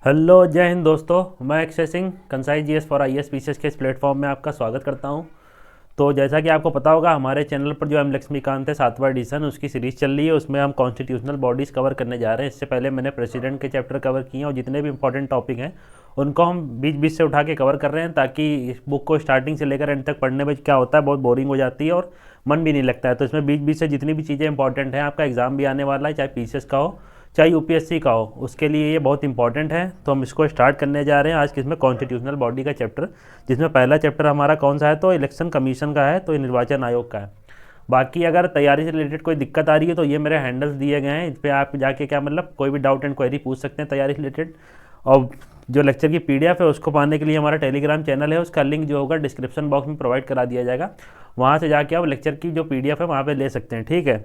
Hello, जय हिंद दोस्तों। मैं Akshay Singh Kansai GS for IAS PCS के इस प्लेटफॉर्म में आपका स्वागत करता हूं। तो जैसा कि आपको पता होगा, हमारे चैनल पर जो एम लक्ष्मीकांत है 7वां एडिशन उसकी सीरीज़ चल रही है। उसमें हम कॉन्स्टिट्यूशनल बॉडीज़ कवर करने जा रहे हैं। इससे पहले मैंने प्रेसिडेंट के चैप्टर कवर किए हैं और जितने भी इंपॉर्टेंट टॉपिक हैं उनको हम बीच बीच से उठा के कवर कर रहे हैं, ताकि इस बुक को स्टार्टिंग से लेकर एंड तक पढ़ने में क्या होता है, बहुत बोरिंग हो जाती है और मन भी नहीं लगता है। तो इसमें बीच बीच से जितनी भी चीज़ें इंपॉर्टेंट हैं, आपका एग्ज़ाम भी आने वाला है, चाहे पीसीएस का हो चाहे यूपीएससी का हो, उसके लिए ये बहुत इंपॉर्टेंट है। तो हम इसको स्टार्ट करने जा रहे हैं आज किसमें, कॉन्स्टिट्यूशनल बॉडी का चैप्टर, जिसमें पहला चैप्टर हमारा कौन सा है, तो इलेक्शन कमीशन का है, तो ये निर्वाचन आयोग का है। बाकी अगर तैयारी से रिलेटेड कोई दिक्कत आ रही है तो ये मेरे हैंडल्स दिए गए हैं, इस पर आप जाके क्या मतलब कोई भी डाउट एंड क्वेरी पूछ सकते हैं तैयारी से रिलेटेड। और जो लेक्चर की पीडीएफ है उसको पाने के लिए हमारा टेलीग्राम चैनल है, उसका लिंक जो होगा डिस्क्रिप्शन बॉक्स में प्रोवाइड करा दिया जाएगा। वहाँ से जाके आप लेक्चर की जो पीडीएफ है वहाँ पे ले सकते हैं, ठीक है।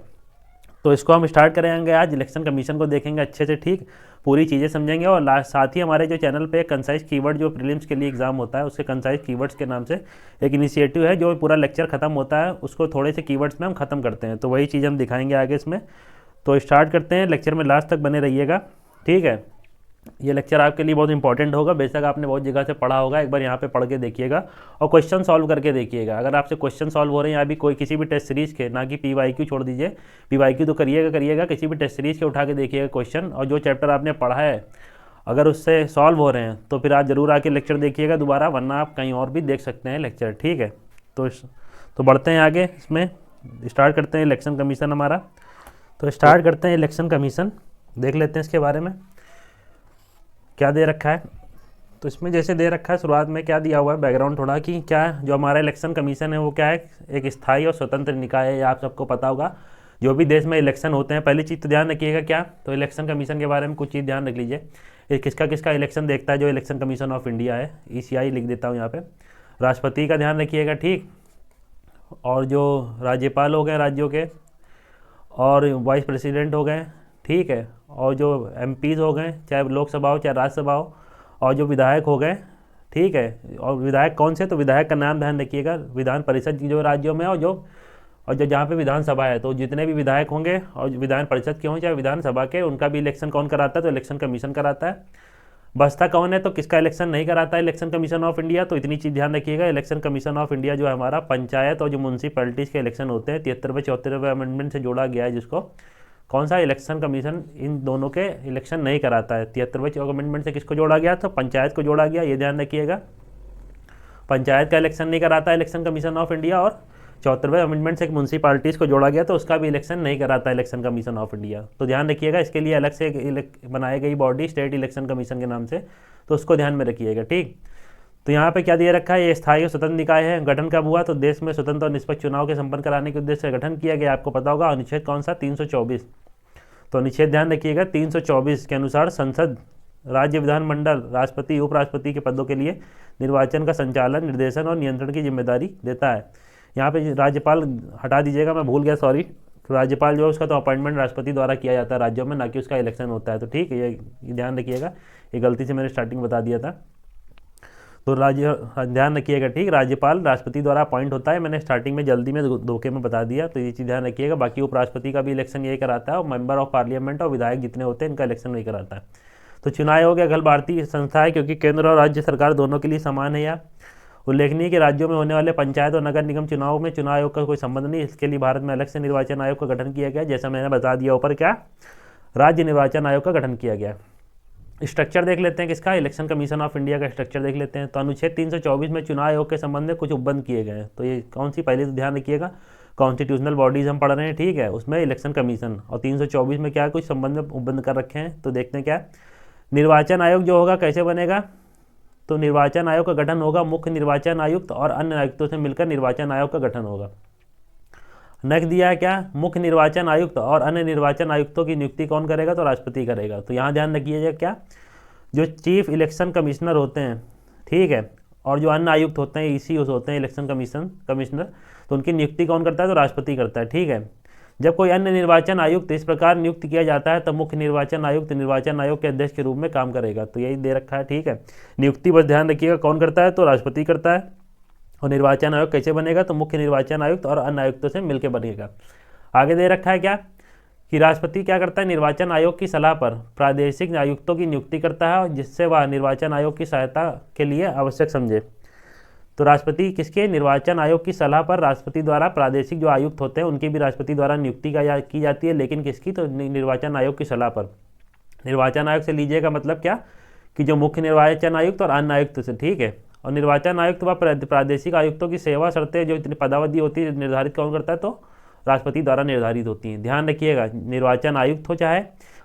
तो इसको हम स्टार्ट करेंगे आज, इलेक्शन कमीशन को देखेंगे अच्छे से, ठीक, पूरी चीज़ें समझेंगे। और साथ ही हमारे जो चैनल पे कंसाइज कीवर्ड जो प्रीलिम्स के लिए एग्जाम होता है, उसके कंसाइज कीवर्ड्स के नाम से एक इनिशिएटिव है, जो पूरा लेक्चर खत्म होता है उसको थोड़े से कीवर्ड्स में हम खत्म करते हैं। तो वही चीज़ हम दिखाएंगे आगे इसमें। तो स्टार्ट करते हैं, लेक्चर में लास्ट तक बने रहिएगा, ठीक है। ये लेक्चर आपके लिए बहुत इंपॉर्टेंट होगा। बेशक आपने बहुत जगह से पढ़ा होगा, एक बार यहाँ पे पढ़ के देखिएगा और क्वेश्चन सॉल्व करके देखिएगा। अगर आपसे क्वेश्चन सॉल्व हो रहे हैं या भी कोई किसी भी टेस्ट सीरीज़ के, ना कि पीवाईक्यू छोड़ दीजिए, पीवाईक्यू तो करिएगा, किसी भी टेस्ट सीरीज़ के उठा के देखिएगा क्वेश्चन, और जो चैप्टर आपने पढ़ा है अगर उससे सॉल्व हो रहे हैं तो फिर आप ज़रूर आके लेक्चर देखिएगा दोबारा, वरना आप कहीं और भी देख सकते हैं लेक्चर, ठीक है। तो बढ़ते हैं आगे, इसमें स्टार्ट करते हैं इलेक्शन कमीशन हमारा। तो स्टार्ट करते हैं इलेक्शन कमीशन, देख लेते हैं इसके बारे में क्या दे रखा है। तो इसमें जैसे दे रखा है शुरुआत में क्या दिया हुआ है, बैकग्राउंड थोड़ा, कि क्या जो हमारा इलेक्शन कमीशन है वो क्या है, एक स्थायी और स्वतंत्र निकाय है। ये आप सबको पता होगा। जो भी देश में इलेक्शन होते हैं, पहली चीज़ तो ध्यान रखिएगा क्या, तो इलेक्शन कमीशन के बारे में कुछ चीज़ ध्यान रख लीजिए। ये किसका किसका इलेक्शन देखता है, जो इलेक्शन कमीशन ऑफ इंडिया है, ईसीआई लिख देता हूँ यहाँ पे। राष्ट्रपति का ध्यान रखिएगा, ठीक, और जो राज्यपाल हो गए राज्यों के, और वाइस प्रेसिडेंट हो गए, ठीक है, और जो एमपीज़ हो गए, चाहे लोकसभा हो चाहे राज्यसभा हो, और जो विधायक हो गए, ठीक है। और विधायक कौन से, तो विधायक का नाम ध्यान रखिएगा, विधान परिषद की जो राज्यों में, और जो जहाँ पे विधानसभा है, तो जितने भी विधायक होंगे और विधान परिषद के हों चाहे विधानसभा के, उनका भी इलेक्शन कौन कराता है, तो इलेक्शन कमीशन कराता है। बसता कौन है, तो किसका इलेक्शन नहीं कराता है, इलेक्शन कमीशन ऑफ इंडिया। तो इतनी चीज़ ध्यान रखिएगा, इलेक्शन कमीशन ऑफ इंडिया जो है हमारा पंचायत और जो म्यूनसिपैलिटीज़ के इलेक्शन होते हैं, 73वें 74वें अमेंडमेंट से जोड़ा गया है, जिसको कौन सा इलेक्शन कमीशन इन दोनों के इलेक्शन नहीं कराता है। 73वें अमेंडमेंट से किसको जोड़ा गया, तो पंचायत को जोड़ा गया, ये ध्यान रखिएगा। पंचायत का इलेक्शन नहीं कराता है इलेक्शन कमीशन ऑफ इंडिया, और 74वें अमेंडमेंट से म्यूनसिपालिटीज़ को जोड़ा गया, तो उसका भी इलेक्शन नहीं कराता है इलेक्शन कमीशन ऑफ इंडिया। तो ध्यान रखिएगा, इसके लिए अलग से बनाई गई बॉडी स्टेट इलेक्शन कमीशन के नाम से, तो उसको ध्यान में रखिएगा, ठीक। तो यहाँ पे क्या दिया रखा है, ये स्थायी और स्वतंत्र निकाय है। गठन कब हुआ, तो देश में स्वतंत्र और निष्पक्ष चुनाव के संपन्न कराने के उद्देश्य से गठन किया गया, आपको पता होगा। अनुच्छेद कौन सा, 324। तो अनुच्छेद ध्यान रखिएगा, 324 के अनुसार संसद, राज्य विधानमंडल, राष्ट्रपति उपराष्ट्रपति के पदों के लिए निर्वाचन का संचालन, निर्देशन और नियंत्रण की जिम्मेदारी देता है। यहाँ पे राज्यपाल हटा दीजिएगा, मैं भूल गया, सॉरी। राज्यपाल जो है उसका तो अपॉइंटमेंट राष्ट्रपति द्वारा किया जाता है राज्यों में, ना कि उसका इलेक्शन होता है। तो ठीक है, ये ध्यान रखिएगा, ये गलती से मैंने स्टार्टिंग बता दिया था। तो ध्यान रखिएगा, ठीक, राज्यपाल राष्ट्रपति द्वारा अपॉइंट होता है, मैंने स्टार्टिंग में जल्दी में धोखे में बता दिया, तो ये चीज़ ध्यान रखिएगा। बाकी उपराष्ट्रपति का भी इलेक्शन यही कराता है, और मेंबर ऑफ पार्लियामेंट और विधायक जितने होते हैं इनका इलेक्शन नहीं कराता है। तो चुनाव आयोग अखिल भारतीय संस्था है, क्योंकि केंद्र और राज्य सरकार दोनों के लिए समान है। या उल्लेखनीय कि राज्यों में होने वाले पंचायत और नगर निगम चुनाव में चुनाव आयोग का कोई संबंध नहीं, इसके लिए भारत में अलग से निर्वाचन आयोग का गठन किया गया, जैसा मैंने बता दिया ऊपर, क्या राज्य निर्वाचन आयोग का गठन किया गया। स्ट्रक्चर देख लेते हैं किसका, इलेक्शन कमीशन ऑफ इंडिया का स्ट्रक्चर देख लेते हैं। तो अनुच्छेद 324 में चुनाव आयोग के संबंध में कुछ उपबंध किए गए हैं। तो ये कौन सी, पहले तो ध्यान रखिएगा, कॉन्स्टिट्यूशनल बॉडीज हम पढ़ रहे हैं, ठीक है, उसमें इलेक्शन कमीशन, और 324 में क्या कुछ संबंध में उपबंध कर रखे हैं। तो देखते हैं क्या, निर्वाचन आयोग जो होगा कैसे बनेगा, तो निर्वाचन आयोग का गठन होगा मुख्य निर्वाचन आयुक्त और अन्य आयुक्तों से मिलकर निर्वाचन आयोग का गठन होगा। नेक्स्ट दिया है क्या, मुख्य निर्वाचन आयुक्त और अन्य निर्वाचन आयुक्तों की नियुक्ति कौन करेगा, तो राष्ट्रपति करेगा। तो यहाँ ध्यान रखिएगा क्या, जो चीफ इलेक्शन कमिश्नर होते हैं, ठीक है, और जो अन्य आयुक्त होते हैं, ईसी होते हैं इलेक्शन कमिश्नर, तो उनकी नियुक्ति कौन करता है, तो राष्ट्रपति करता है, ठीक है। जब कोई अन्य निर्वाचन आयुक्त इस प्रकार नियुक्त किया जाता है तब मुख्य निर्वाचन आयुक्त निर्वाचन आयोग के अध्यक्ष के रूप में काम करेगा। तो यही दे रखा है, ठीक है। नियुक्ति बस ध्यान रखिएगा कौन करता है, तो राष्ट्रपति करता है। और निर्वाचन आयोग कैसे बनेगा, तो मुख्य निर्वाचन आयुक्त और अन्य आयुक्तों से मिलकर बनेगा। आगे दे रखा है क्या, कि राष्ट्रपति क्या करता है, निर्वाचन आयोग की सलाह पर प्रादेशिक आयुक्तों की नियुक्ति करता है, जिससे वह निर्वाचन आयोग की सहायता के लिए आवश्यक समझे। तो राष्ट्रपति किसके, निर्वाचन आयोग की सलाह पर राष्ट्रपति द्वारा प्रादेशिक जो आयुक्त होते हैं उनकी भी राष्ट्रपति द्वारा नियुक्ति की जाती है, लेकिन किसकी, तो निर्वाचन आयोग की सलाह पर। निर्वाचन आयोग से लीजिएगा मतलब क्या, कि जो मुख्य निर्वाचन आयुक्त और अन्य आयुक्त से, ठीक है। और निर्वाचन आयुक्त व प्रादेशिक आयुक्तों की सेवा शर्तें जो इतनी पदावधि होती है निर्धारित कौन करता है, तो राष्ट्रपति द्वारा निर्धारित होती हैं। ध्यान रखिएगा, निर्वाचन आयुक्त हो चाहे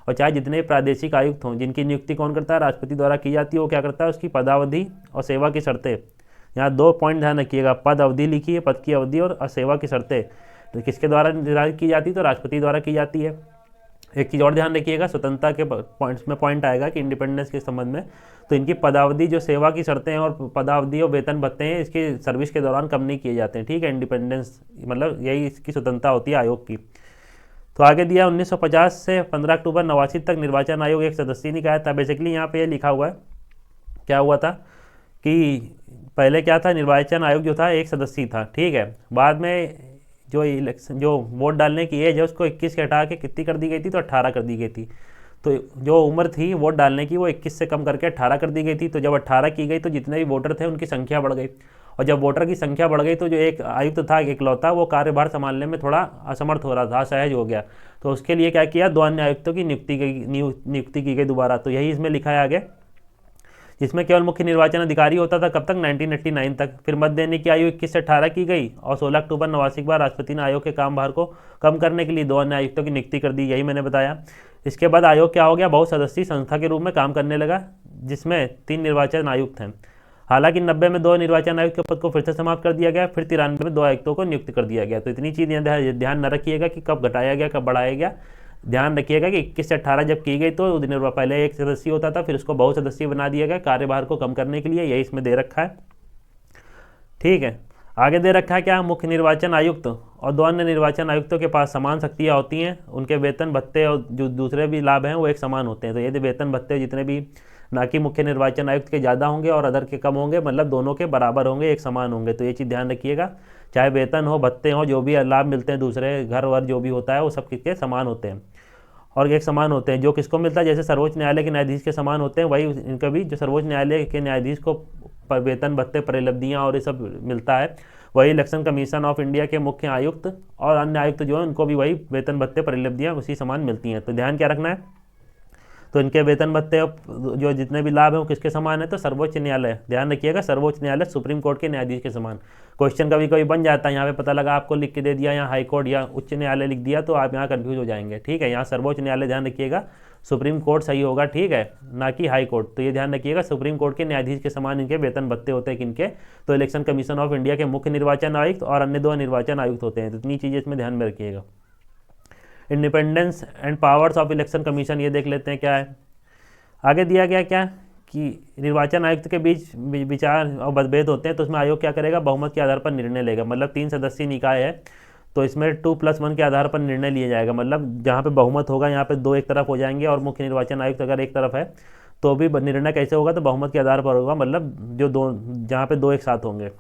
और चाहे जितने प्रादेशिक आयुक्त हों, जिनकी नियुक्ति कौन करता है, राष्ट्रपति द्वारा की जाती है। वो क्या करता है, उसकी पदावधि और सेवा की शर्तें। यहाँ 2 पॉइंट ध्यान रखिएगा, पद अवधि लिखी है, पद की अवधि और सेवा की शर्तें तो किसके द्वारा निर्धारित की जाती है, तो राष्ट्रपति द्वारा की जाती है। एक चीज़ और ध्यान रखिएगा, स्वतंत्रता के पॉइंट्स में पॉइंट आएगा कि इंडिपेंडेंस के संबंध में, तो इनकी पदावधि जो सेवा की शर्तें हैं और पदावधि और वेतन भत्ते हैं, इसकी सर्विस के दौरान कम नहीं किए जाते हैं, ठीक है। इंडिपेंडेंस मतलब यही इसकी स्वतंत्रता होती है आयोग की। तो आगे दिया 1950 से 15 अक्टूबर 89 तक निर्वाचन आयोग एक सदस्यीय निकाय था। बेसिकली यहाँ पे ये लिखा हुआ है, क्या हुआ था कि पहले क्या था, निर्वाचन आयोग जो था एक सदस्यीय था, ठीक है। बाद में जो इलेक्शन जो वोट डालने की एज है उसको 21 के हटा के कितनी कर दी गई थी, तो 18 कर दी गई थी। तो जो उम्र थी वोट डालने की वो 21 से कम करके 18 कर दी गई थी। तो जब 18 की गई तो जितने भी वोटर थे उनकी संख्या बढ़ गई, और जब वोटर की संख्या बढ़ गई तो जो एक आयुक्त था इकलौता, वो कार्यभार संभालने में थोड़ा असमर्थ हो रहा था, असहज हो गया। तो उसके लिए क्या किया, 2 अन्य आयुक्तों की नियुक्ति की गई दोबारा। तो यही इसमें लिखा है आगे, जिसमें केवल मुख्य निर्वाचन अधिकारी होता था, कब तक, 1989 तक। फिर मत देने की आयु 21 से 18 की गई, और 16 अक्टूबर 89 के बाद राष्ट्रपति ने आयोग के काम भार को कम करने के लिए 2 अन्य आयुक्तों की नियुक्ति कर दी, यही मैंने बताया। इसके बाद आयोग क्या हो गया, बहुसदस्यीय संस्था के रूप में काम करने लगा, जिसमें 3 निर्वाचन आयुक्त हैं। हालांकि 90 में 2 निर्वाचन आयुक्त के पद को फिर से समाप्त कर दिया गया, फिर 93 में 2 आयुक्तों को नियुक्त कर दिया गया। तो इतनी चीज़ ध्यान न रखिएगा कि कब घटाया गया कब बढ़ाया गया। ध्यान रखिएगा कि 21 से 18 जब की गई तो पहले एक सदस्यीय होता था, फिर उसको बहुसदस्यीय बना दिया गया कार्यभार को कम करने के लिए, यही इसमें दे रखा है, ठीक है। आगे दे रखा है क्या, मुख्य निर्वाचन आयुक्त और 2 अन्य निर्वाचन आयुक्तों के पास समान शक्तियाँ होती हैं, उनके वेतन भत्ते और जो दूसरे भी लाभ हैं वो एक समान होते हैं। तो यदि वेतन भत्ते जितने भी, ना कि मुख्य निर्वाचन आयुक्त के ज़्यादा होंगे और अदर के कम होंगे, मतलब दोनों के बराबर होंगे, एक समान होंगे। तो ये चीज़ ध्यान रखिएगा, चाहे वेतन हो, भत्ते हो, जो भी लाभ मिलते हैं दूसरे घर वर जो भी होता है वो सब किसके समान होते हैं और एक समान होते हैं। जो किसको मिलता है, जैसे सर्वोच्च न्यायालय के न्यायाधीश के समान होते हैं, वही इनका भी जो सर्वोच्च न्यायालय के न्यायाधीश को वेतन भत्ते परिलब्धियाँ और ये सब मिलता है, वही इलेक्शन कमीशन ऑफ इंडिया के मुख्य आयुक्त और अन्य आयुक्त जो है उनको भी वही वेतन भत्ते परिलब्धियाँ उसी समान मिलती हैं। तो ध्यान क्या रखना है, तो इनके वेतन भत्ते जो जितने भी लाभ हैं वो किसके समान है, तो सर्वोच्च न्यायालय, ध्यान रखिएगा, सर्वोच्च न्यायालय सुप्रीम कोर्ट के न्यायाधीश के समान। क्वेश्चन कभी कभी बन जाता है, यहाँ पे पता लगा आपको लिख के दे दिया, यहाँ हाई कोर्ट या उच्च न्यायालय लिख दिया, तो आप यहाँ कंफ्यूज हो जाएंगे, ठीक है। यहाँ सर्वोच्च न्यायालय ध्यान रखिएगा, सुप्रीम कोर्ट सही होगा, ठीक है, ना कि हाई कोर्ट। तो ये ध्यान रखिएगा, सुप्रीम कोर्ट के न्यायाधीश के समान इनके वेतन भत्ते होते हैं, किनके, तो इलेक्शन कमीशन ऑफ इंडिया के मुख्य निर्वाचन आयुक्त और अन्य 2 निर्वाचन आयुक्त होते हैं। तो इतनी चीज़ें इसमें ध्यान में रखिएगा। Independence and powers of election commission, ये देख लेते हैं क्या है। आगे दिया गया क्या कि निर्वाचन आयुक्त के बीच विचार और मतभेद होते हैं, तो उसमें आयोग क्या करेगा, बहुमत के आधार पर निर्णय लेगा। मतलब 3 सदस्यीय निकाय है तो इसमें 2+1 के आधार पर निर्णय लिया जाएगा। मतलब जहाँ पे बहुमत होगा यहाँ पे 2 एक तरफ हो जाएंगे और मुख्य निर्वाचन आयुक्त अगर एक तरफ है तो भी निर्णय कैसे होगा, तो बहुमत के आधार पर होगा, मतलब जो 2 जहाँ पे 2 एक साथ होंगे।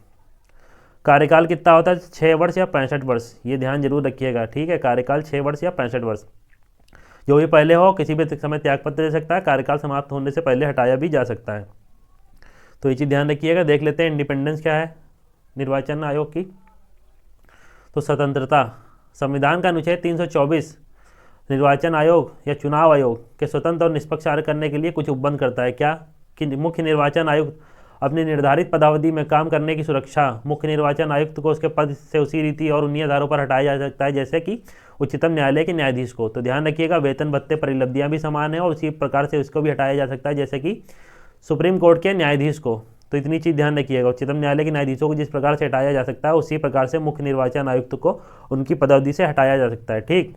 कार्यकाल कितना होता है, 6 वर्ष या 65 वर्ष, ये ध्यान जरूर रखिएगा, ठीक है। कार्यकाल 6 वर्ष या 65 वर्ष, जो भी पहले हो किसी भी समय त्यागपत्र दे सकता है, कार्यकाल समाप्त होने से पहले हटाया भी जा सकता है। तो ये चीज़ ध्यान रखिएगा। देख लेते हैं इंडिपेंडेंस क्या है निर्वाचन आयोग की। तो स्वतंत्रता, संविधान का अनुच्छेद 324 निर्वाचन आयोग या चुनाव आयोग के स्वतंत्र और निष्पक्ष कार्य करने के लिए कुछ उपबंध करता है, क्या कि मुख्य निर्वाचन आयुक्त अपनी निर्धारित पदावधि में काम करने की सुरक्षा मुख्य निर्वाचन आयुक्त को उसके पद से उसी रीति और उन्हीं आधारों पर हटाया जा सकता है जैसे कि उच्चतम न्यायालय के न्यायाधीश को। तो ध्यान रखिएगा, वेतन भत्ते परिलब्धियां भी समान है और उसी प्रकार से उसको भी हटाया जा सकता है जैसे कि सुप्रीम कोर्ट के न्यायाधीश को। तो इतनी चीज़ ध्यान रखिएगा, उच्चतम न्यायालय के न्यायाधीशों को जिस प्रकार से हटाया जा सकता है उसी प्रकार से मुख्य निर्वाचन आयुक्त को उनकी पदावधि से हटाया जा सकता है, ठीक,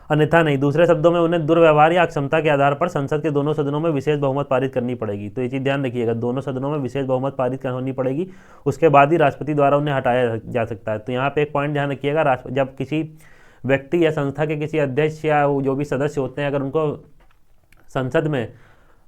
अन्यथा नहीं। दूसरे शब्दों में उन्हें दुर्व्यवहार या अक्षमता के आधार पर संसद के दोनों सदनों में विशेष बहुमत पारित करनी पड़ेगी। तो ये चीज़ ध्यान रखिएगा, दोनों सदनों में विशेष बहुमत पारित होनी पड़ेगी, उसके बाद ही राष्ट्रपति द्वारा उन्हें हटाया जा सकता है। तो यहाँ पे एक पॉइंट ध्यान रखिएगा, जब किसी व्यक्ति या संस्था के किसी अध्यक्ष या जो भी सदस्य होते हैं अगर उनको संसद में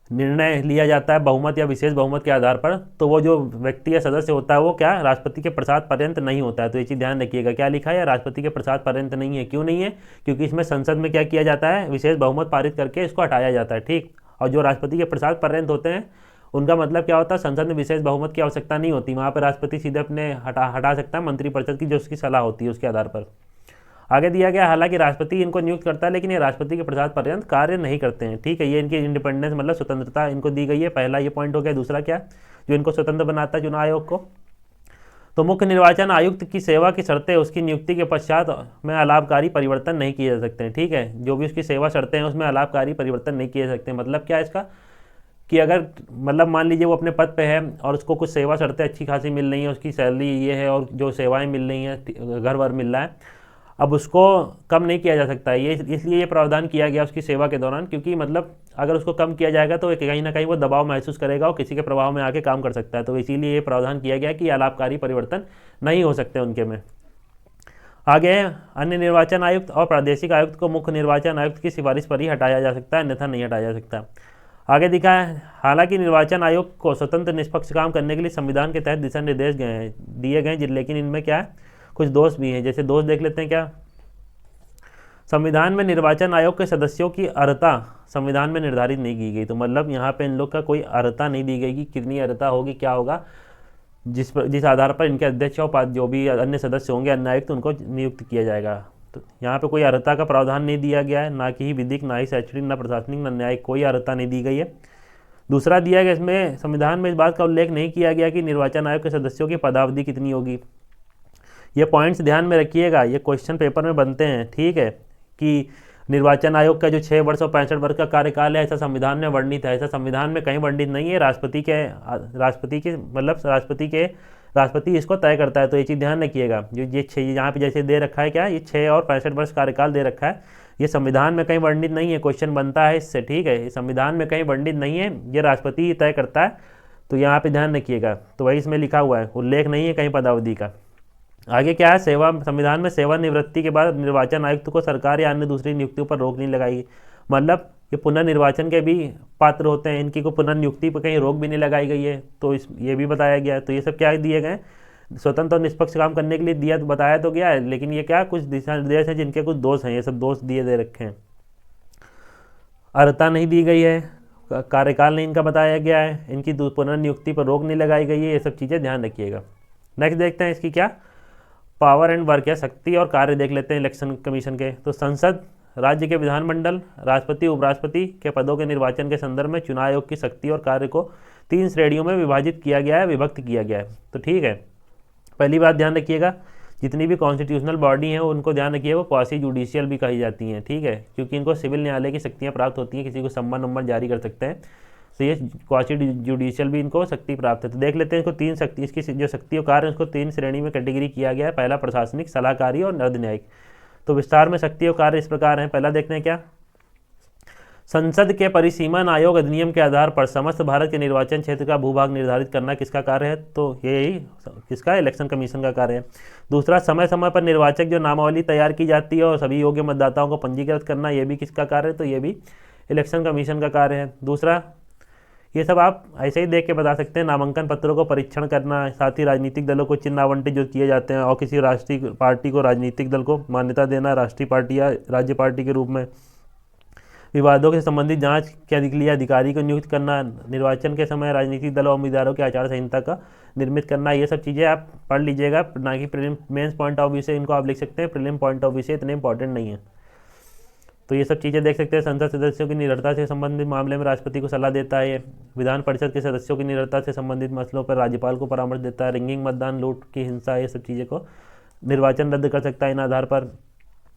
निर्णय लिया जाता है बहुमत या विशेष बहुमत के आधार पर, तो वो जो व्यक्ति या सदस्य होता है वो क्या राष्ट्रपति के प्रसाद पर्यंत नहीं होता है। तो ये चीज़ ध्यान रखिएगा, क्या लिखा है, राष्ट्रपति के प्रसाद पर्यंत नहीं है। क्यों नहीं है? क्योंकि इसमें संसद में क्या किया जाता है, विशेष बहुमत पारित करके इसको हटाया जाता है। ठीक, और जो राष्ट्रपति के प्रसाद पर्यंत होते हैं उनका मतलब क्या होता है, संसद में विशेष बहुमत की आवश्यकता नहीं होती, वहाँ पर राष्ट्रपति सीधे अपने हटा सकता है मंत्रिपरिषद की जो उसकी सलाह होती है उसके आधार पर। आगे दिया गया, हालांकि राष्ट्रपति इनको नियुक्त करता है लेकिन ये राष्ट्रपति के प्रसाद पर्यंत कार्य नहीं करते हैं। ठीक है, ये इनकी इंडिपेंडेंस मतलब स्वतंत्रता इनको दी गई है, पहला ये पॉइंट हो गया। दूसरा क्या, जो इनको स्वतंत्र बनाता है चुनाव आयोग को, तो मुख्य निर्वाचन आयुक्त की सेवा की शर्तें उसकी नियुक्ति के पश्चात में अलाभकारी परिवर्तन नहीं किए जा सकते हैं। ठीक है, जो भी उसकी सेवा शर्तें हैं उसमें अलाभकारी परिवर्तन नहीं किए जा सकते। मतलब क्या है इसका, कि अगर मतलब मान लीजिए वो अपने पद पे है और उसको कुछ सेवा शर्तें अच्छी खासी मिल रही हैं, उसकी सैलरी ये है और जो सेवाएं मिल रही हैं, घर वर मिल रहा है, अब उसको कम नहीं किया जा सकता है। ये इसलिए ये प्रावधान किया गया उसकी सेवा के दौरान, क्योंकि मतलब अगर उसको कम किया जाएगा तो कहीं ना कहीं वो दबाव महसूस करेगा और किसी के प्रभाव में आके काम कर सकता है। तो इसीलिए ये प्रावधान किया गया कि अलाभकारी परिवर्तन नहीं हो सकते उनके में। आगे अन्य निर्वाचन आयुक्त और प्रादेशिक आयुक्त को मुख्य निर्वाचन आयुक्त की सिफारिश पर ही हटाया जा सकता है, अन्यथा नहीं हटाया जा सकता। आगे दिखा है, हालांकि निर्वाचन आयोग को स्वतंत्र निष्पक्ष काम करने के लिए संविधान के तहत दिशा निर्देश दिए गए, लेकिन इनमें क्या है, कुछ दोष भी हैं। जैसे दोष देख लेते हैं क्या, संविधान में निर्वाचन आयोग के सदस्यों की अर्हता संविधान में निर्धारित नहीं की गई। तो मतलब यहाँ पे इन लोग का कोई अर्हता नहीं दी गई कि कितनी अर्हता होगी, क्या होगा, जिस आधार पर इनके अध्यक्ष और जो भी अन्य सदस्य होंगे अन्य आयुक्त उनको नियुक्त किया जाएगा। तो यहाँ पे कोई अर्हता का प्रावधान नहीं दिया गया है, ना कि ही विधिक, ना ही शैक्षणिक, ना प्रशासनिक, ना न्यायिक, कोई अर्हता नहीं दी गई है। दूसरा दिया गया, इसमें संविधान में इस बात का उल्लेख नहीं किया गया कि निर्वाचन आयोग के सदस्यों की पदावधि कितनी होगी। ये पॉइंट्स ध्यान में रखिएगा, ये क्वेश्चन पेपर में बनते हैं। ठीक है, कि निर्वाचन आयोग का जो 6 वर्ष और 65 वर्ष का कार्यकाल है ऐसा संविधान में वर्णित है, ऐसा संविधान में कहीं वर्णित नहीं है। राष्ट्रपति इसको तय करता है। तो ये चीज़ ध्यान रखिएगा, जो ये 6 यहाँ पे जैसे दे रखा है क्या, ये 6 और 65 वर्ष कार्यकाल दे रखा है, ये संविधान में कहीं वर्णित नहीं है। क्वेश्चन बनता है इससे। ठीक है, ये संविधान में कहीं वर्णित नहीं है, ये राष्ट्रपति ही तय करता है। तो यहाँ पे ध्यान रखिएगा, तो वही इसमें लिखा हुआ है, उल्लेख नहीं है कहीं पदावधि का। आगे क्या है, संविधान में सेवानिवृत्ति के बाद निर्वाचन आयुक्त को सरकार या अन्य दूसरी नियुक्तियों पर रोक नहीं लगाई। मतलब ये पुनर्निर्वाचन के भी पात्र होते हैं, इनकी को पुनर्नियुक्ति पर कहीं रोक भी नहीं लगाई गई है। तो ये भी बताया गया है। तो ये सब क्या दिए गए, स्वतंत्र और निष्पक्ष काम करने के लिए दिया, बताया तो गया है, लेकिन ये क्या कुछ दिशा निर्देश हैं जिनके कुछ दोष हैं, ये सब दोष दे रखे हैं। अर्हता नहीं दी गई है, कार्यकाल नहीं इनका बताया गया है, इनकी पुनर्नियुक्ति पर रोक नहीं लगाई गई है, ये सब चीज़ें ध्यान रखिएगा। नेक्स्ट देखते हैं इसकी क्या पावर एंड वर्क या शक्ति और कार्य देख लेते हैं इलेक्शन कमीशन के। तो संसद, राज्य के विधानमंडल, राष्ट्रपति, उपराष्ट्रपति के पदों के निर्वाचन के संदर्भ में चुनाव आयोग की शक्ति और कार्य को 3 श्रेणियों में विभाजित किया गया है, विभक्त किया गया है। तो ठीक है, पहली बात ध्यान रखिएगा, जितनी भी कॉन्स्टिट्यूशनल बॉडी हैं उनको ध्यान रखिए, वो क्वासी जुडिशियल भी कही जाती हैं। ठीक है, क्योंकि इनको सिविल न्यायालय की शक्तियाँ प्राप्त होती हैं, किसी को सम्मन नंबर जारी कर सकते हैं, तो ये क्वासी जुडिशियल भी इनको शक्ति प्राप्त है। तो देख लेते हैं इसको 3 शक्ति, इसकी जो शक्ति और कार्य उसको 3 श्रेणी में कैटेगरी किया गया है। पहला प्रशासनिक, सलाहकारी और अर्धन्यायिक। तो विस्तार में शक्ति और कार्य इस प्रकार हैं। पहला देखते हैं क्या, संसद के परिसीमन आयोग अधिनियम के आधार पर समस्त भारत के निर्वाचन क्षेत्र का भूभाग निर्धारित करना किसका कार्य है, तो यही किसका, इलेक्शन कमीशन का कार्य है। दूसरा, समय समय पर निर्वाचक जो नामावली तैयार की जाती है और सभी योग्य मतदाताओं को पंजीकृत करना, ये भी किसका कार्य है, तो ये भी इलेक्शन कमीशन का कार्य है। दूसरा, ये सब आप ऐसे ही देख के बता सकते हैं, नामांकन पत्रों को परीक्षण करना, साथ ही राजनीतिक दलों को चिन्ह आवंटित जो किए जाते हैं और किसी राष्ट्रीय पार्टी को, राजनीतिक दल को मान्यता देना, राष्ट्रीय पार्टी या राज्य पार्टी के रूप में। विवादों से संबंधित जांच के लिए अधिकारी को नियुक्त करना, निर्वाचन के समय राजनीतिक दलों और उम्मीदवारों की आचार संहिता का निर्मित करना, ये सब चीज़ें आप पढ़ लीजिएगा, ना कि prelim mains point of view से इनको आप लिख सकते हैं, प्रीलिम पॉइंट ऑफ व्यू से इतने इंपॉर्टेंट नहीं है। तो ये सब चीज़ें देख सकते हैं। संसद सदस्यों की निरर्ता से संबंधित मामले में राष्ट्रपति को सलाह देता है। विधान परिषद के सदस्यों की निरर्ता से संबंधित मसलों पर राज्यपाल को परामर्श देता है। रिंगिंग, मतदान, लूट की हिंसा, ये सब चीज़ें को निर्वाचन रद्द कर सकता है इन आधार पर।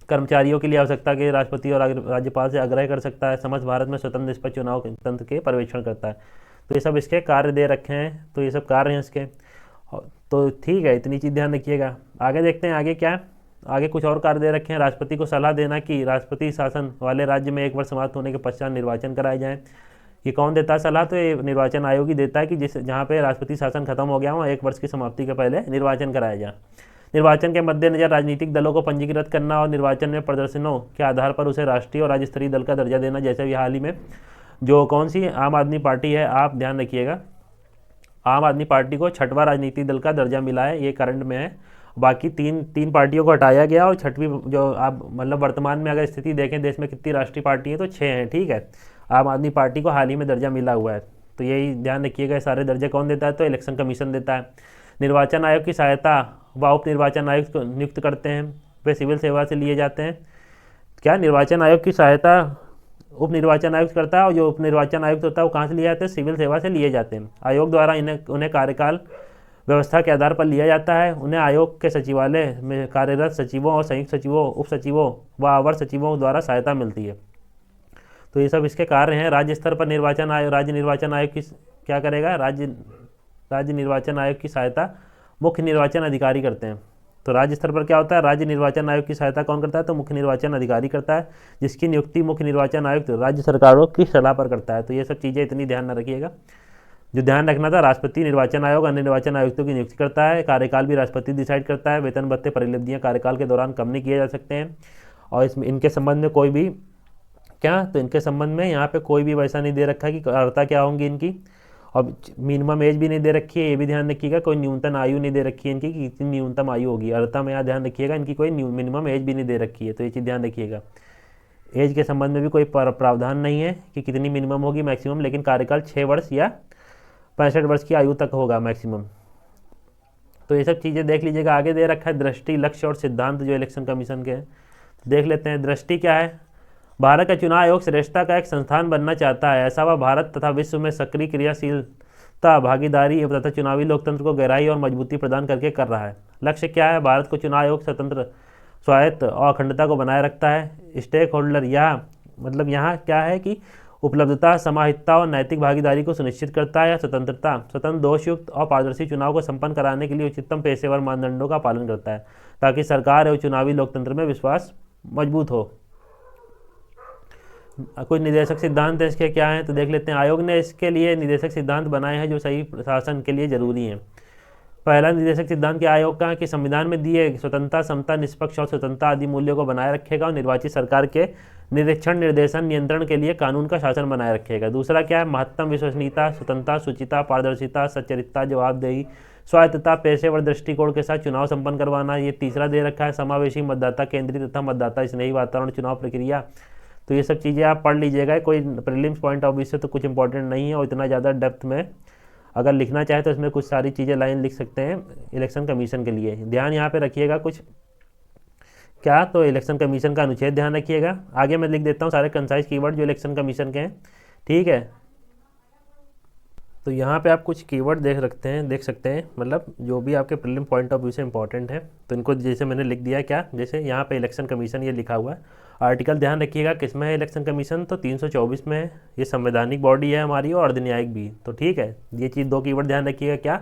कर्मचारियों के लिए आवश्यकता के राज्यपति और राज्यपाल से आग्रह कर सकता है। समस्त भारत में स्वतंत्र निष्पक्ष चुनाव तंत्र के पर्यवेक्षण करता है। तो ये सब इसके कार्य दे रखे हैं, तो ये सब कार्य हैं इसके। तो ठीक है, इतनी चीज़ ध्यान रखिएगा। आगे देखते हैं, आगे क्या है, आगे कुछ और कार्य दे रखे हैं। राष्ट्रपति को सलाह देना कि राष्ट्रपति शासन वाले राज्य में 1 वर्ष समाप्त होने के पश्चात निर्वाचन कराए जाएँ। ये कौन देता है सलाह, तो ये निर्वाचन आयोग ही देता है कि जहाँ पे राष्ट्रपति शासन खत्म हो गया वहाँ 1 वर्ष की समाप्ति के पहले निर्वाचन कराया जाए। निर्वाचन के मद्देनजर राजनीतिक दलों को पंजीकृत करना और निर्वाचन में प्रदर्शनों के आधार पर उसे राष्ट्रीय और राज्य स्तरीय दल का दर्जा देना, जैसे भी हाल ही में जो कौन सी आम आदमी पार्टी है, आप ध्यान रखिएगा, आम आदमी पार्टी को छठवां राजनीतिक दल का दर्जा मिला है, ये करंट में है। बाकी तीन तीन पार्टियों को हटाया गया और छठवीं जो आप मतलब वर्तमान में अगर स्थिति देखें देश में कितनी राष्ट्रीय पार्टी है तो 6 हैं, ठीक है। आम आदमी पार्टी को हाल ही में दर्जा मिला हुआ है, तो यही ध्यान रखिएगा। सारे दर्जे कौन देता है, तो इलेक्शन कमीशन देता है। निर्वाचन आयोग की सहायता व उप निर्वाचन आयुक्त को नियुक्त करते हैं, वे सिविल सेवा से लिए जाते हैं। क्या निर्वाचन आयोग की सहायता उप निर्वाचन आयुक्त करता है, और जो उप निर्वाचन आयुक्त होता है वो कहाँ से लिए जाते हैं, सिविल सेवा से लिए जाते हैं। आयोग द्वारा उन्हें कार्यकाल व्यवस्था के आधार पर लिया जाता है। उन्हें आयोग के सचिवालय में कार्यरत सचिवों और संयुक्त सचिवों, उप सचिवों व अवर सचिवों द्वारा सहायता मिलती है। तो ये सब इसके कार्य हैं। राज्य स्तर पर निर्वाचन आयोग, राज्य निर्वाचन आयोग की क्या करेगा, राज्य निर्वाचन आयोग की सहायता मुख्य निर्वाचन अधिकारी करते हैं। तो राज्य स्तर पर क्या होता है, राज्य निर्वाचन आयोग की सहायता कौन करता है, तो मुख्य निर्वाचन अधिकारी करता है, जिसकी नियुक्ति मुख्य निर्वाचन आयुक्त राज्य सरकारों की सलाह पर करता है। तो ये सब चीज़ें इतनी ध्यान न रखिएगा। जो ध्यान रखना था, राष्ट्रपति निर्वाचन आयोग अन्य निर्वाचन आयुक्तों की नियुक्ति करता है। कार्यकाल भी राष्ट्रपति डिसाइड करता है। वेतन भत्ते परिलब्धियां कार्यकाल के दौरान कम नहीं किए जा सकते हैं। और इसमें इनके संबंध में कोई भी क्या, तो इनके संबंध में यहाँ पे कोई भी वैसा नहीं दे रखा है कि अर्हता क्या होंगी इनकी, और मिनिमम एज भी नहीं दे रखी है, ये भी ध्यान रखिएगा। कोई न्यूनतम आयु नहीं दे रखी है इनकी कि कितनी न्यूनतम आयु होगी। अर्हता में यहाँ ध्यान रखिएगा, इनकी कोई मिनिमम एज भी नहीं दे रखी है, तो ये चीज़ ध्यान रखिएगा। एज के संबंध में भी कोई प्रावधान नहीं है कि कितनी मिनिमम होगी, मैक्सिमम, लेकिन कार्यकाल 6 वर्ष या 65 वर्ष की आयु तक होगा मैक्सिमम। तो ये सब चीज़ें देख लीजिएगा। आगे दे रखा है दृष्टि, लक्ष्य और सिद्धांत जो इलेक्शन कमीशन के हैं, देख लेते हैं। दृष्टि क्या है, भारत का चुनाव आयोग श्रेष्ठता का एक संस्थान बनना चाहता है। ऐसा वह भारत तथा विश्व में सक्रिय क्रियाशीलता, भागीदारी तथा चुनावी लोकतंत्र को गहराई और मजबूती प्रदान करके कर रहा है। लक्ष्य क्या है, भारत को चुनाव आयोग स्वतंत्र, स्वायत्त और अखंडता को बनाए रखता है। स्टेक होल्डर, यहाँ मतलब यहाँ क्या है कि उपलब्धता, समाहितता और नैतिक भागीदारी को सुनिश्चित करता है। या स्वतंत्रता, स्वतंत्र, दोषयुक्त और पारदर्शी चुनाव को संपन्न कराने के लिए उच्चतम पेशेवर मानदंडों का पालन करता है, ताकि सरकार एवं चुनावी लोकतंत्र में विश्वास मजबूत हो। कुछ निदेशक सिद्धांत इसके क्या हैं, तो देख लेते हैं। आयोग ने इसके लिए निदेशक सिद्धांत बनाए हैं जो सही प्रशासन के लिए जरूरी हैं। पहला निदेशक सिद्धांत के आयोग का कि संविधान में दिए स्वतंत्रता, समता, निष्पक्ष और स्वतंत्रता आदि मूल्यों को बनाए रखेगा और निर्वाचित सरकार के निरीक्षण, निर्देशन, नियंत्रण के लिए कानून का शासन बनाए रखेगा। दूसरा क्या है, महत्तम विश्वसनीयता, स्वतंत्रता, शुचिता, पारदर्शिता, सच्चरित्रता, जवाबदेही, स्वायत्तता, पेशेवर दृष्टिकोण के साथ चुनाव संपन्न करवाना। ये तीसरा दे रखा है। समावेशी, मतदाता केंद्रित तथा मतदाता स्नेही वातावरण चुनाव प्रक्रिया। तो ये सब चीज़ें आप पढ़ लीजिएगा। कोई प्रीलिम्स पॉइंट ऑफ व्यू से तो कुछ इंपॉर्टेंट नहीं है, और इतना ज़्यादा डेप्थ में अगर लिखना चाहे तो इसमें कुछ सारी चीज़ें लाइन लिख सकते हैं इलेक्शन कमीशन के लिए। ध्यान यहाँ पे रखिएगा कुछ क्या, तो इलेक्शन कमीशन का अनुच्छेद ध्यान रखिएगा। आगे मैं लिख देता हूँ सारे कंसाइज कीवर्ड जो इलेक्शन कमीशन के हैं, ठीक है। तो यहाँ पे आप कुछ कीवर्ड देख सकते हैं, मतलब जो भी आपके प्रीलिम पॉइंट ऑफ व्यू से इंपॉर्टेंट है, तो इनको जैसे मैंने लिख दिया क्या, जैसे यहाँ पे इलेक्शन कमीशन ये लिखा हुआ है। आर्टिकल ध्यान रखिएगा किस में है इलेक्शन कमीशन, तो 324 में है। ये संवैधानिक बॉडी है हमारी और अर्धन्यायिक भी, तो ठीक है। ये चीज़ 2 कीवर्ड ध्यान रखिएगा क्या,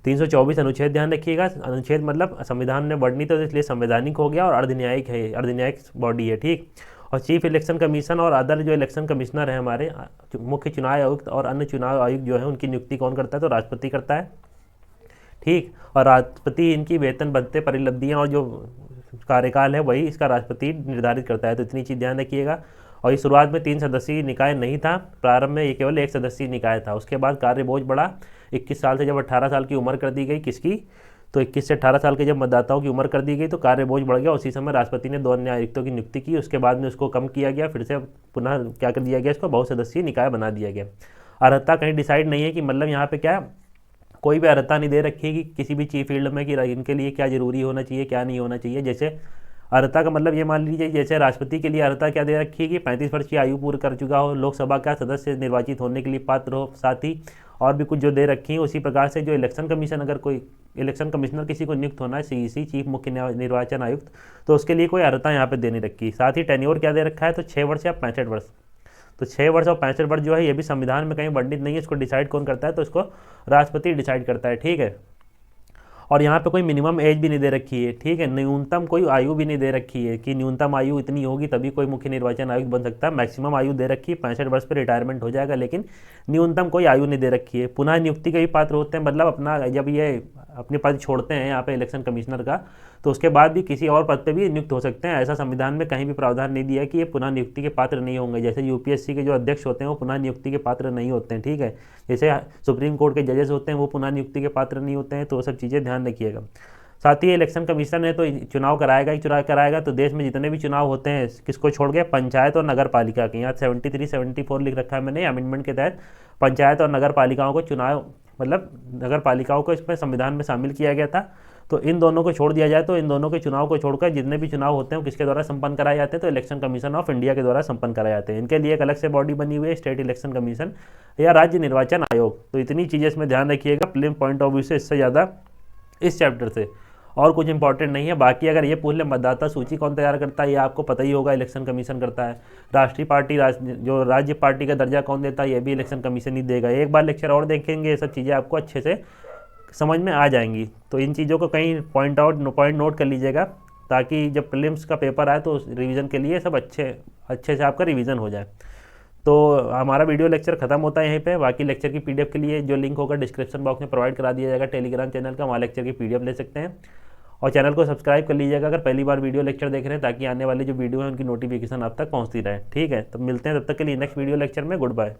324 अनुच्छेद ध्यान रखिएगा। अनुच्छेद मतलब संविधान में वर्णित है तो इसलिए संवैधानिक हो गया, और अर्धन्यायिक है, अर्धन्यायिक बॉडी है, ठीक। और चीफ इलेक्शन कमीशन और अदर जो इलेक्शन कमिश्नर है हमारे, मुख्य चुनाव आयुक्त और अन्य चुनाव आयुक्त जो है, उनकी नियुक्ति कौन करता है, तो राष्ट्रपति करता है, ठीक। और राष्ट्रपति इनकी वेतन भत्ते परिलब्धियाँ और जो कार्यकाल है वही इसका राष्ट्रपति निर्धारित करता है। तो इतनी चीज़ ध्यान रखिएगा। और ये शुरुआत में 3 सदस्यीय निकाय नहीं था, प्रारंभ में ये केवल 1 सदस्यीय निकाय था। उसके बाद कार्य बोझ बढ़ा। 21 साल से जब 18 साल की उम्र कर दी गई किसकी, तो 21 से 18 साल के जब मतदाताओं की उम्र कर दी गई तो कार्य बोझ बढ़ गया। उसी समय राष्ट्रपति ने 2 अन्य आयुक्तों की नियुक्ति की। उसके बाद में उसको कम किया गया, फिर से पुनः क्या कर दिया गया, इसको बहुसदस्यीय निकाय बना दिया गया। अर्हता कहीं डिसाइड नहीं है कि मतलब यहाँ पे क्या कोई भी अर्हता नहीं दे रखी है कि किसी भी चीफ फील्ड में कि इनके लिए क्या जरूरी होना चाहिए क्या नहीं होना चाहिए। जैसे अर्हता का मतलब ये मान लीजिए, जैसे राष्ट्रपति के लिए अर्हता क्या दे रखी है कि 35 वर्ष की आयु पूरी कर चुका हो, लोकसभा का सदस्य निर्वाचित होने के लिए पात्र हो, साथ ही और भी कुछ जो दे रखी है। उसी प्रकार से जो इलेक्शन कमीशन, अगर कोई इलेक्शन कमिश्नर किसी को नियुक्त होना है, सीईसी चीफ मुख्य निर्वाचन आयुक्त, तो उसके लिए कोई अर्हता यहाँ पे देनी रखी। साथ ही टेन्योर क्या दे रखा है, तो 6 वर्ष या 65 वर्ष। तो 6 वर्ष और 65 वर्ष जो है ये भी संविधान में कहीं वर्णित नहीं है। इसको डिसाइड कौन करता है, तो इसको राष्ट्रपति डिसाइड करता है, ठीक है। और यहाँ पे कोई मिनिमम एज भी नहीं दे रखी है, ठीक है, न्यूनतम कोई आयु भी नहीं दे रखी है कि न्यूनतम आयु इतनी होगी तभी कोई मुख्य निर्वाचन आयुक्त बन सकता है। मैक्सिमम आयु दे रखी है 65 वर्ष पर रिटायरमेंट हो जाएगा, लेकिन न्यूनतम कोई आयु नहीं दे रखी है। पुनः नियुक्ति के भी पात्र होते हैं, मतलब अपना जब ये अपने पद छोड़ते हैं यहाँ पे इलेक्शन कमिश्नर का, तो उसके बाद भी किसी और पद पे भी नियुक्त हो सकते हैं। ऐसा संविधान में कहीं भी प्रावधान नहीं दिया है कि ये पुनः नियुक्ति के पात्र नहीं होंगे। जैसे यूपीएससी के जो अध्यक्ष होते हैं वो पुनः नियुक्ति के पात्र नहीं होते हैं, ठीक है। जैसे सुप्रीम कोर्ट के जजेस होते हैं वो पुनः नियुक्ति के पात्र नहीं होते हैं। तो वो सब चीज़ें ध्यान रखिएगा। साथ ही इलेक्शन कमीशन है तो चुनाव कराएगा ही चुनाव कराएगा। तो देश में जितने भी चुनाव होते हैं किसको छोड़ के, पंचायत और नगर पालिका के, यहाँ 73 74 लिख रखा है मैंने अमेंडमेंट के तहत, पंचायत और नगर पालिकाओं को चुनाव, मतलब नगर पालिकाओं को इसमें संविधान में शामिल किया गया था। तो इन दोनों को छोड़ दिया जाए तो इन दोनों के चुनाव को छोड़कर जितने भी चुनाव होते हैं वो किसके द्वारा संपन्न कराए जाते हैं, तो इलेक्शन कमीशन ऑफ इंडिया के द्वारा संपन्न कराए जाते हैं। इनके लिए एक अलग से बॉडी बनी हुई है, स्टेट इलेक्शन कमीशन या राज्य निर्वाचन आयोग। तो इतनी चीज़ें इसमें ध्यान रखिएगा प्रीलिम पॉइंट ऑफ व्यू से, इससे ज़्यादा इस चैप्टर से और कुछ इंपॉर्टेंट नहीं है। बाकी अगर ये पूछ ले मतदाता सूची कौन तैयार करता है, ये आपको पता ही होगा, इलेक्शन कमीशन करता है। राष्ट्रीय पार्टी जो राज्य पार्टी का दर्जा कौन देता है, ये भी इलेक्शन कमीशन ही देगा। एक बार लेक्चर और देखेंगे, ये सब चीज़ें आपको अच्छे से समझ में आ जाएंगी। तो इन चीज़ों को कहीं पॉइंट नोट कर लीजिएगा, ताकि जब प्रीलिम्स का पेपर आए तो रिवीजन के लिए सब अच्छे से आपका रिवीजन हो जाए। तो हमारा वीडियो लेक्चर खत्म होता है यहीं पे। बाकी लेक्चर की पीडीएफ के लिए जो लिंक होगा डिस्क्रिप्शन बॉक्स में प्रोवाइड करा दिया जाएगा टेलीग्राम चैनल का, वहाँ लेक्चर की पीडीएफ ले सकते हैं। और चैनल को सब्सक्राइब कर लीजिएगा अगर पहली बार वीडियो लेक्चर देख रहे हैं, ताकि आने वाले जो वीडियो है उनकी नोटिफिकेशन आप तक पहुँचती रहे, ठीक है। तो मिलते हैं तब तक के लिए नेक्स्ट वीडियो लेक्चर में। Good bye.